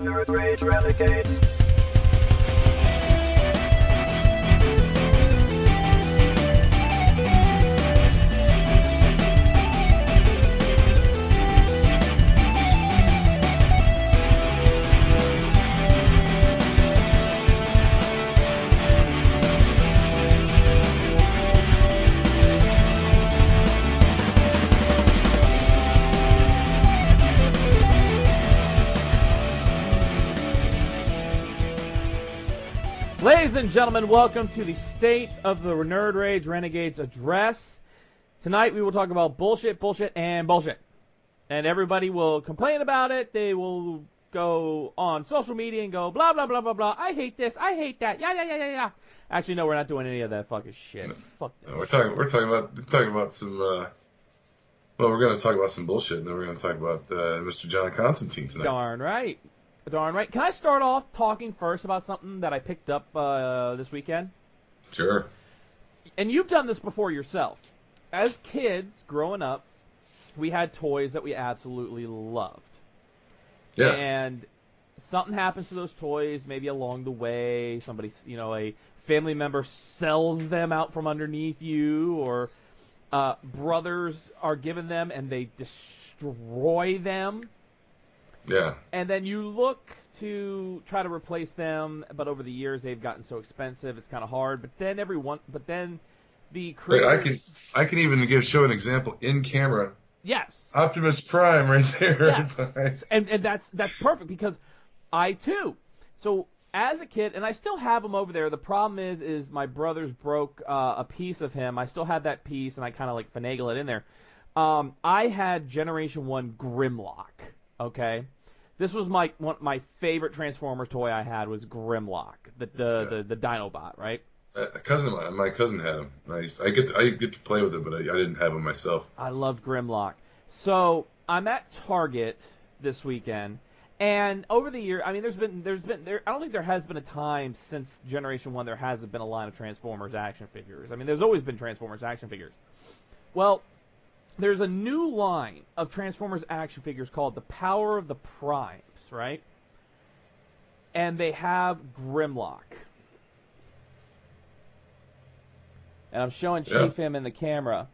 Nerd Rage Renegades. Ladies and gentlemen, welcome to the State of the Nerd Rage Renegades address. Tonight we will talk about bullshit, and bullshit. And everybody will complain about it. They will go on social media and go blah, blah, blah, blah, blah. I hate this. I hate that. Yeah. Actually, no, we're not doing any of that fucking shit. Fuck that. No, we're talking about some, well, we're going to talk about some bullshit, and then we're going to talk about Mr. John Constantine tonight. Darn right. Can I start off talking first about something that I picked up this weekend? Sure. And you've done this before yourself. As kids, growing up, we had toys that we absolutely loved. Yeah. And something happens to those toys, maybe along the way. Somebody, a family member sells them out from underneath you, or brothers are given them and they destroy them. Yeah. And then you look to try to replace them, but over the years they've gotten so expensive, it's kind of hard. But then the creators... I can even show an example in camera. Yes. Optimus Prime right there. Yes. and that's perfect, because I too. So as a kid, and I still have them over there. The problem is my brothers broke a piece of him. I still have that piece, and I kind of like finagle it in there. I had Generation 1 Grimlock. Okay, this was my favorite Transformers toy I had was Grimlock, the Dinobot, right? A cousin of mine, my cousin had him. I get to play with it, but I didn't have him myself. I loved Grimlock. So I'm at Target this weekend, and over the year, I mean, there's been I don't think there has been a time since Generation 1 there hasn't been a line of Transformers action figures. I mean, there's always been Transformers action figures. Well, there's a new line of Transformers action figures called the Power of the Primes, right? And they have Grimlock. And I'm showing Chief him in the camera.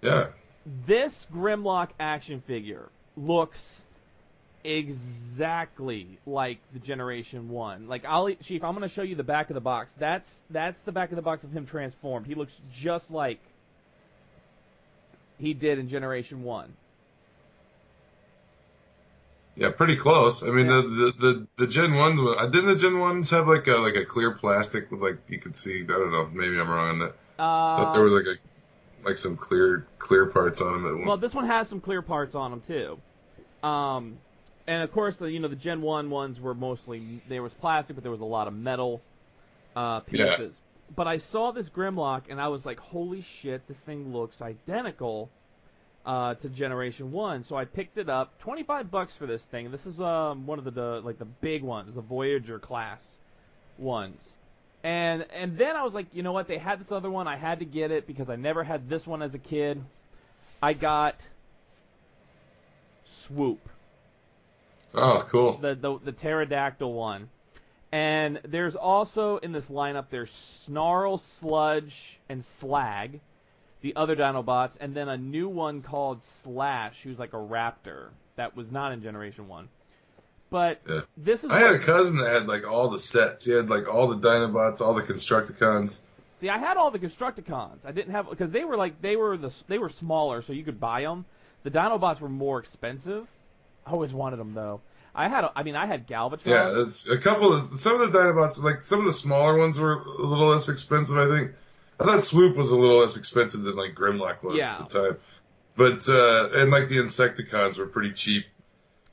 Yeah. This Grimlock action figure looks exactly like the Generation 1. Like, Chief, I'm going to show you the back of the box. That's the back of the box of him transformed. He looks just like he did in Generation 1. Yeah, pretty close. I mean, the Gen 1s, didn't the Gen 1s have like a clear plastic with, like, you could see, I don't know, maybe I'm wrong on that. I thought there was like some clear parts on them. Well, this one has some clear parts on them too. And of course, the Gen 1 ones were mostly, there was plastic, but there was a lot of metal pieces. Yeah. But I saw this Grimlock, and I was like, holy shit, this thing looks identical to Generation 1. So I picked it up, $25 for this thing. This is one of the big ones, the Voyager class ones. And then I was like, you know what, they had this other one, I had to get it because I never had this one as a kid. I got Swoop. Oh, cool. The pterodactyl one. And there's also, in this lineup, there's Snarl, Sludge, and Slag, the other Dinobots, and then a new one called Slash, who's like a raptor. That was not in Generation 1. But this is... I had a cousin that had, like, all the sets. He had, like, all the Dinobots, all the Constructicons. See, I had all the Constructicons. I didn't have... Because they were smaller, so you could buy them. The Dinobots were more expensive. I always wanted them, though. I had Galvatron. Yeah, some of the Dinobots, like some of the smaller ones were a little less expensive, I think. I thought Swoop was a little less expensive than like Grimlock was at the time. But and like the Insecticons were pretty cheap.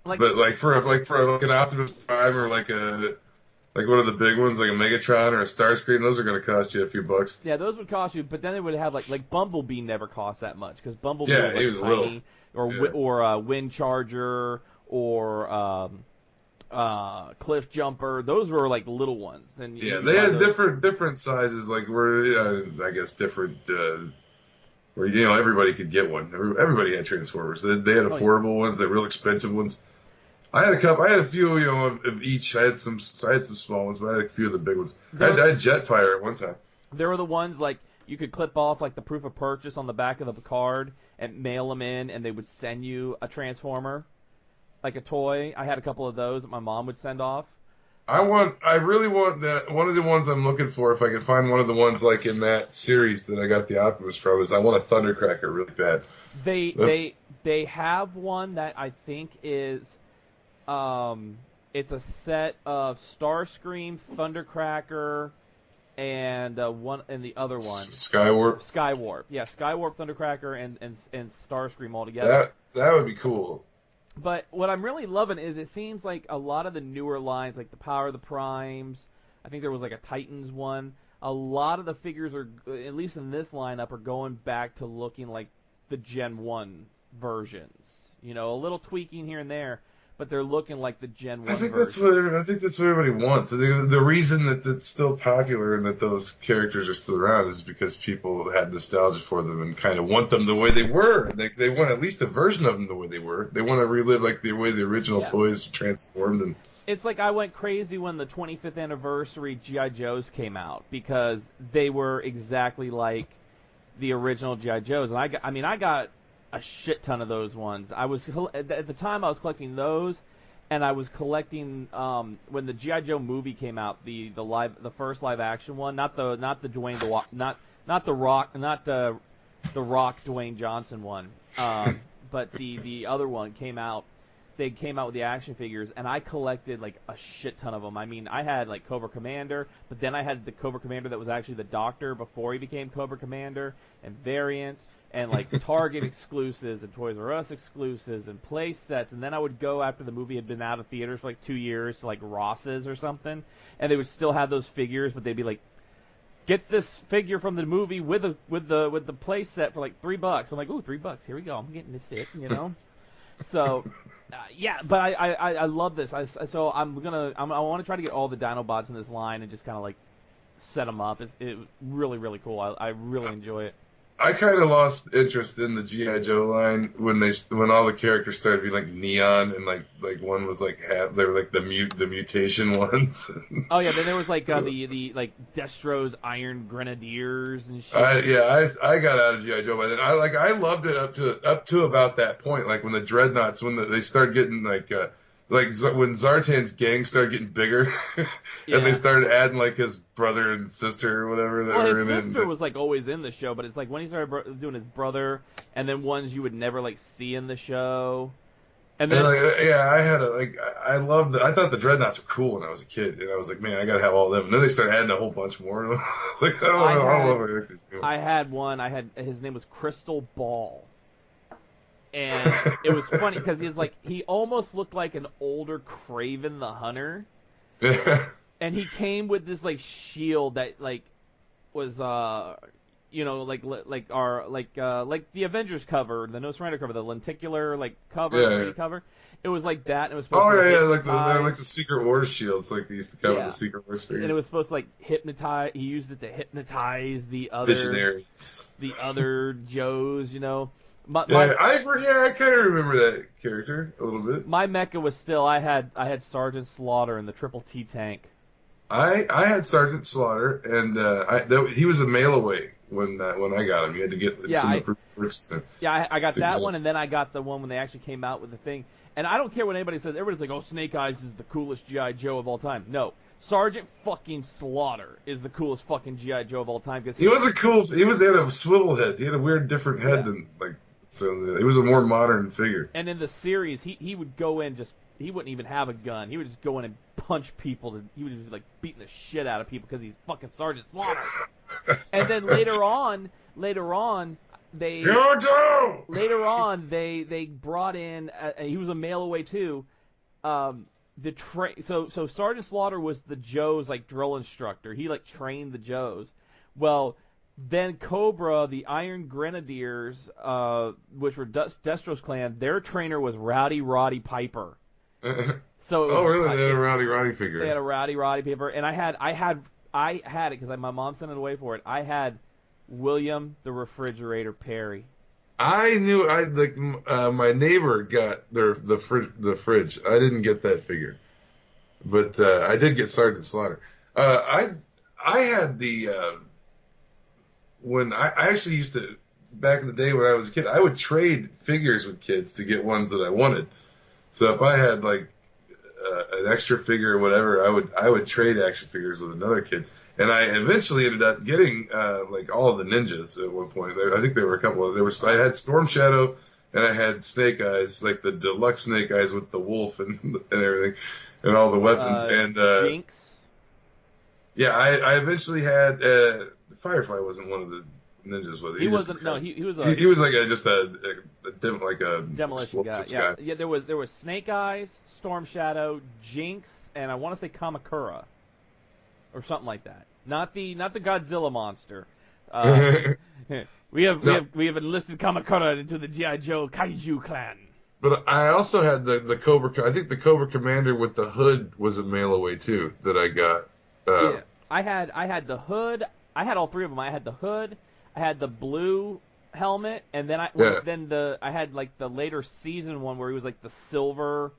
But like for an Optimus Prime or like one of the big ones, like a Megatron or a Starscream, those are going to cost you a few bucks. Yeah, those would cost you, but then they would have like Bumblebee never cost that much because Bumblebee was tiny, or Wind Charger. Or Cliff Jumper, those were like little ones. And they had different sizes, like I guess different. Where everybody could get one. Everybody had Transformers. They had affordable ones, they had real expensive ones. I had a couple. I had a few, of each. I had some small ones, but I had a few of the big ones. I had Jetfire at one time. There were the ones like you could clip off like the proof of purchase on the back of the card and mail them in, and they would send you a Transformer, like a toy. I had a couple of those that my mom would send off. I really want that. One of the ones I'm looking for, if I can find one of the ones like in that series that I got the Optimus from, is I want a Thundercracker really bad. They have one that I think is, it's a set of Starscream, Thundercracker, and the other one. Skywarp. Yeah, Skywarp, Thundercracker, and Starscream all together. That would be cool. But what I'm really loving is it seems like a lot of the newer lines, like the Power of the Primes, I think there was like a Titans one, a lot of the figures are, at least in this lineup, are going back to looking like the Gen 1 versions. A little tweaking here and there, but they're looking like the Gen 1 versions. I think that's what everybody wants. The reason that it's still popular and that those characters are still around is because people had nostalgia for them and kind of want them the way they were. They want at least a version of them the way they were. They want to relive like the way the original toys transformed. And it's like I went crazy when the 25th anniversary G.I. Joes came out because they were exactly like the original G.I. Joes. And I got a shit ton of those ones. At the time I was collecting those, and I was collecting when the G.I. Joe movie came out, the first live action one, not the Dwayne the Rock Dwayne Johnson one, but the other one came out. They came out with the action figures, and I collected like a shit ton of them. I mean, I had like Cobra Commander, but then I had the Cobra Commander that was actually the Doctor before he became Cobra Commander, and variants, and like Target exclusives and Toys R Us exclusives and play sets. And then I would go after the movie had been out of theaters for like 2 years to like Ross's or something, and they would still have those figures, but they'd be like, get this figure from the movie with the play set for like $3. I'm like, ooh, $3, here we go, I'm getting this shit, So, but I love this. I want to try to get all the Dinobots in this line and just kind of like set them up. It's really, really cool. I really enjoy it. I kind of lost interest in the G.I. Joe line when all the characters started being like neon and like one was like they were like the mutation ones. Oh yeah, then there was like the like Destro's Iron Grenadiers and shit. I got out of G.I. Joe by then. I loved it up to about that point, like when the Dreadnoughts they started getting like when Zartan's gang started getting bigger, and they started adding like his brother and sister or whatever. His sister was like always in the show, but it's like when he started doing his brother, and then ones you would never like see in the show. And then I loved I thought the Dreadnoughts were cool when I was a kid, and I was like, man, I gotta have all of them. And then they started adding a whole bunch more. I had one. His name was Crystal Ball. And it was funny because he almost looked like an older Kraven the Hunter. And he came with this like shield that like was like the Avengers cover, the No Surrender cover, the lenticular like cover, cover. It was like that, and it was supposed to like the Secret Wars shields, like they used to cover the Secret Wars figures. And it was supposed to like hypnotize. He used it to hypnotize the other visionaries, the other Joes, I kind of remember that character a little bit. My mecha was still I had Sergeant Slaughter in the Triple T tank. I had Sergeant Slaughter, and he was a mail away when I got him. You had to get I got that one, and then I got the one when they actually came out with the thing. And I don't care what anybody says. Everybody's like, "Oh, Snake Eyes is the coolest G.I. Joe of all time." No, Sergeant fucking Slaughter is the coolest fucking G.I. Joe of all time. Cause he had a swivel head. He had a weird, different head than like. So he was a more modern figure. And in the series, he would go in he wouldn't even have a gun. He would just go in and punch people. He would just like beating the shit out of people because he's fucking Sergeant Slaughter. And then later on, they brought in. He was a mail away too. So Sergeant Slaughter was the Joe's like drill instructor. He like trained the Joes. Well. Then Cobra, the Iron Grenadiers, which were Destro's clan, their trainer was Rowdy Roddy Piper. So really? They had a Rowdy Roddy figure. They had a Rowdy Roddy Piper, and I had it because my mom sent it away for it. I had William the Refrigerator Perry. I knew my neighbor got the fridge. I didn't get that figure, but I did get Sergeant Slaughter. I had the when I actually used to back in the day when I was a kid, I would trade figures with kids to get ones that I wanted. So if I had like an extra figure or whatever, I would trade action figures with another kid. And I eventually ended up getting like all of the ninjas at one point. I think there were a couple of I had Storm Shadow and I had Snake Eyes, like the deluxe Snake Eyes with the wolf and everything, and all the weapons. And Jinx. Yeah, I eventually had Firefly wasn't one of the ninjas, was he? He wasn't. No, he was. He was like just a demolition guy. Yeah. There was Snake Eyes, Storm Shadow, Jinx, and I want to say Kamakura. Or something like that. Not the Godzilla monster. We have enlisted Kamakura into the G.I. Joe Kaiju clan. But I also had the Cobra. I think the Cobra Commander with the hood was a mail away too that I got. Yeah, I had the hood. I had all three of them. I had the hood. I had the blue helmet, and then I had like the later season one where he was like the silver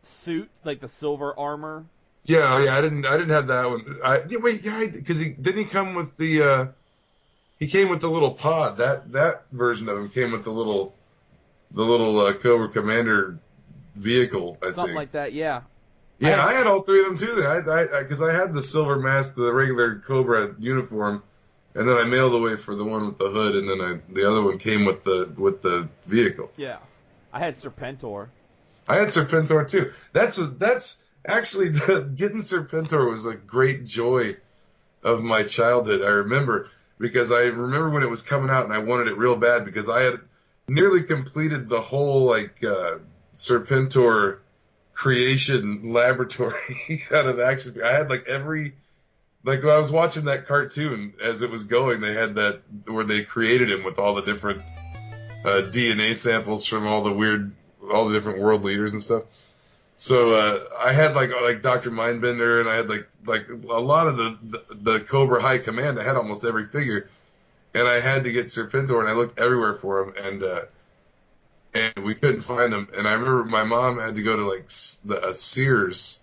suit, like the silver armor. Yeah, I didn't have that one. Because didn't he come with the he came with the little pod. That version of him came with the little Cobra Commander vehicle. I Something think. like that. Yeah. Yeah, I had all three of them too. Because I had the silver mask, the regular Cobra uniform, and then I mailed away for the one with the hood, and then the other one came with the vehicle. Yeah, I had Serpentor. I had Serpentor too. That's actually, getting Serpentor was a great joy of my childhood. I remember when it was coming out and I wanted it real bad because I had nearly completed the whole Serpentor creation laboratory out of action. I had when I was watching that cartoon as it was going, they had that where they created him with all the different DNA samples from all the different world leaders and stuff. So I had like Dr. Mindbender, and I had like a lot of the Cobra High Command. I had almost every figure, and I had to get Serpentor, and I looked everywhere for him, and we couldn't find him. And I remember my mom had to go to a Sears,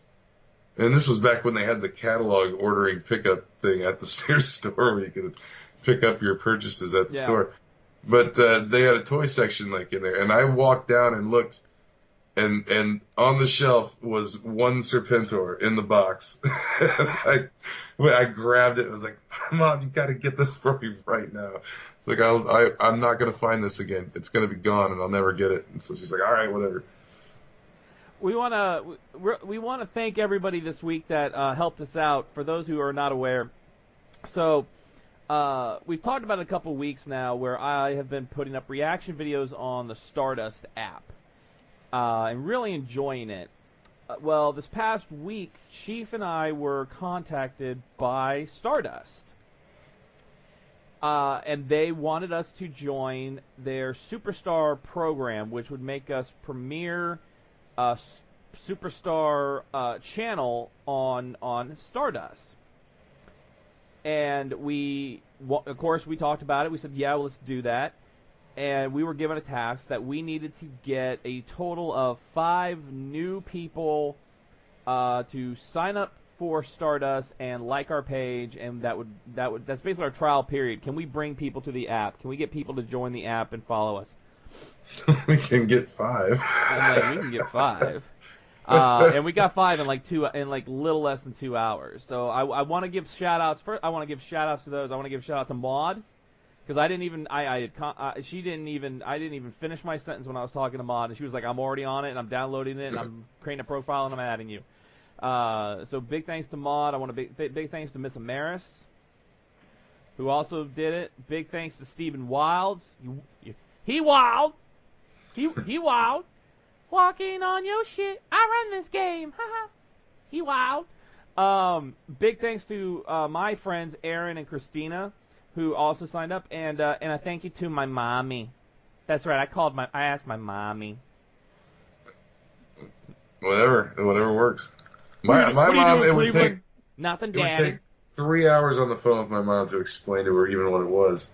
and this was back when they had the catalog ordering pickup thing at the Sears store where you could pick up your purchases at the store. But they had a toy section in there, and I walked down and looked. And on the shelf was one Serpentor in the box. I grabbed it and was like, Mom, you got to get this for me right now. It's like, I'm not going to find this again. It's going to be gone and I'll never get it. And so she's like, all right, whatever. We want to thank everybody this week that helped us out. For those who are not aware, so we've talked about it a couple weeks now where I have been putting up reaction videos on the Stardust app. And really enjoying it. Well, this past week, Chief and I were contacted by Stardust. And they wanted us to join their Superstar program, which would make us premier Superstar channel on Stardust. And of course, we talked about it. We said, yeah, well, let's do that. And we were given a task that we needed to get a total of 5 new people to sign up for Stardust and like our page, and that's basically our trial period. Can we bring people to the app? Can we get people to join the app and follow us? We can get 5. We can get 5. And we got 5 in little less than 2 hours. So I want to give shout outs. First, I want to give shout outs to those. I want to give shout out to Maud. Because I didn't even finish my sentence when I was talking to Maud, and she was like, I'm already on it, and I'm downloading it, and I'm creating a profile, and I'm adding you. So big thanks to Maud. I want to big thanks to Miss Amaris, who also did it. Big thanks to Stephen Wilds. He wild. He wild. Walking on your shit. I run this game. Haha. He wild. Big thanks to my friends Aaron and Christina, who also signed up, and a thank you to my mommy. That's right, I asked my mommy. Whatever works. My mom, it would take nothing, Daddy. It would take 3 hours on the phone with my mom to explain to her even what it was.